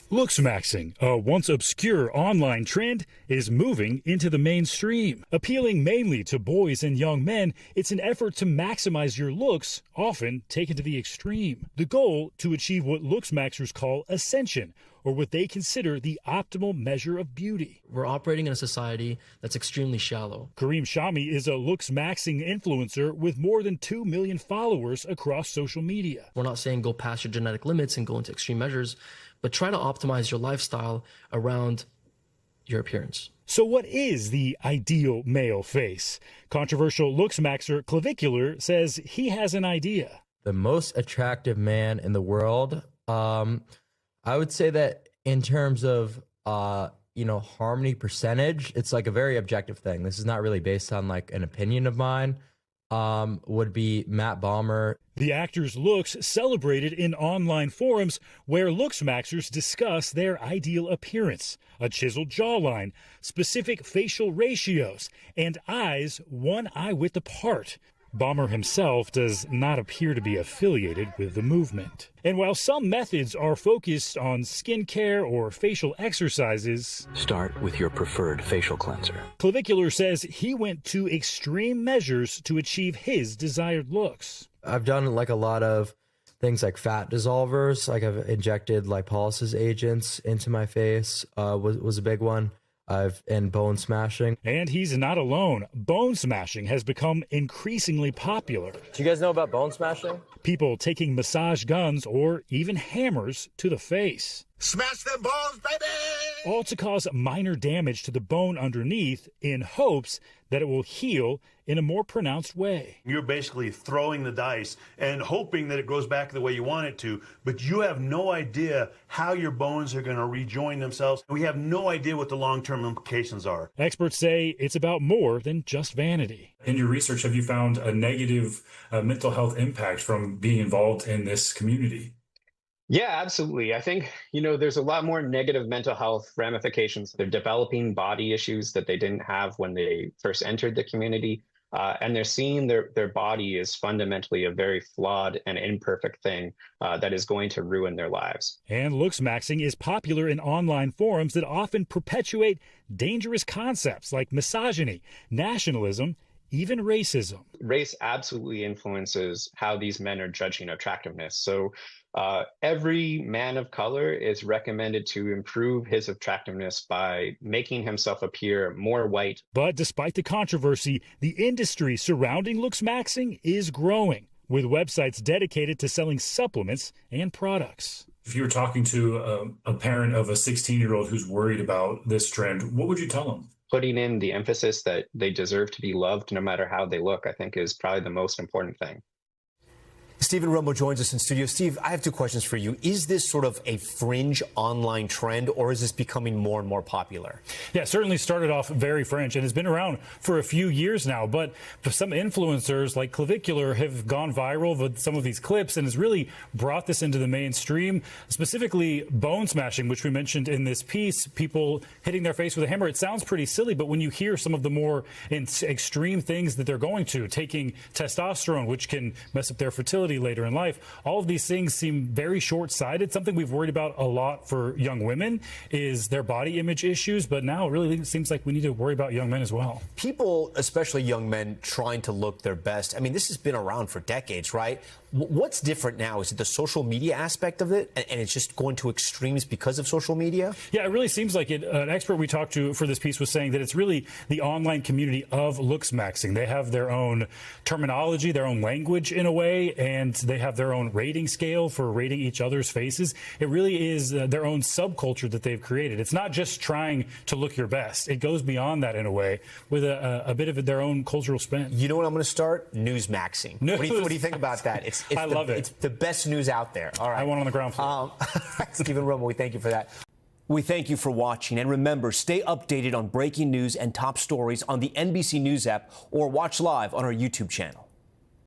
Looksmaxxing, a once obscure online trend, is moving into the mainstream. Appealing mainly to boys and young men, it's an effort to maximize your looks, often taken to the extreme. The goal, to achieve what looksmaxxers call ascension, or what they consider the optimal measure of beauty. We're operating in a society that's extremely shallow. Kareem Shami is a looksmaxxing influencer with more than 2 million followers across social media. We're not saying go past your genetic limits and go into extreme measures, but try to optimize your lifestyle around your appearance. So what is the ideal male face? Controversial looksmaxxer Clavicular says he has an idea. The most attractive man in the world, I would say that in terms of, harmony percentage, it's like a very objective thing. This is not really based on like an opinion of mine, would be Matt Bomer. The actor's looks celebrated in online forums where looksmaxxers discuss their ideal appearance, a chiseled jawline, specific facial ratios, and eyes 1 eye width apart. Bomer himself does not appear to be affiliated with the movement. And while some methods are focused on skincare or facial exercises, start with your preferred facial cleanser. Clavicular says he went to extreme measures to achieve his desired looks. I've done like a lot of things like fat dissolvers, like I've injected lipolysis agents into my face, was a big one. And bone smashing. And he's not alone. Bone smashing has become increasingly popular. Do you guys know about bone smashing? People taking massage guns or even hammers to the face. Smash them bones, baby! All to cause minor damage to the bone underneath in hopes that it will heal in a more pronounced way. You're basically throwing the dice and hoping that it goes back the way you want it to, but you have no idea how your bones are going to rejoin themselves. We have no idea what the long-term implications are. Experts say it's about more than just vanity. In your research, have you found a negative mental health impact from being involved in this community? Yeah, absolutely. I think, there's a lot more negative mental health ramifications. They're developing body issues that they didn't have when they first entered the community. And they're seeing their body is fundamentally a very flawed and imperfect thing that is going to ruin their lives. And looksmaxxing is popular in online forums that often perpetuate dangerous concepts like misogyny, nationalism, even racism. Race absolutely influences how these men are judging attractiveness. So every man of color is recommended to improve his attractiveness by making himself appear more white. But despite the controversy, the industry surrounding looksmaxxing is growing, with websites dedicated to selling supplements and products. If you were talking to a parent of a 16-year-old who's worried about this trend, what would you tell them? Putting in the emphasis that they deserve to be loved no matter how they look, I think, is probably the most important thing. Steven Romo joins us in studio. Steve, I have two questions for you. Is this sort of a fringe online trend, or is this becoming more and more popular? Yeah, it certainly started off very fringe and has been around for a few years now. But some influencers like Clavicular have gone viral with some of these clips and has really brought this into the mainstream, specifically bone smashing, which we mentioned in this piece, people hitting their face with a hammer. It sounds pretty silly, but when you hear some of the more extreme things that they're going to, taking testosterone, which can mess up their fertility later in life, all of these things seem very short-sighted. Something we've worried about a lot for young women is their body image issues, but now it really seems like we need to worry about young men as well. People, especially young men, trying to look their best. I mean, this has been around for decades, right? What's different now? Is it the social media aspect of it, and it's just going to extremes because of social media? Yeah, it really seems like it. An expert we talked to for this piece was saying that it's really the online community of looksmaxxing. They have their own terminology, their own language in a way, and they have their own rating scale for rating each other's faces. It really is their own subculture that they've created. It's not just trying to look your best. It goes beyond that in a way with a bit of their own cultural spin. You know what I'm going to start? Newsmaxing. What do you think about that? I love it. It's the best news out there. All right. I want on the ground floor. Steven Romo, we thank you for that. We thank you for watching. And remember, stay updated on breaking news and top stories on the NBC News app or watch live on our YouTube channel.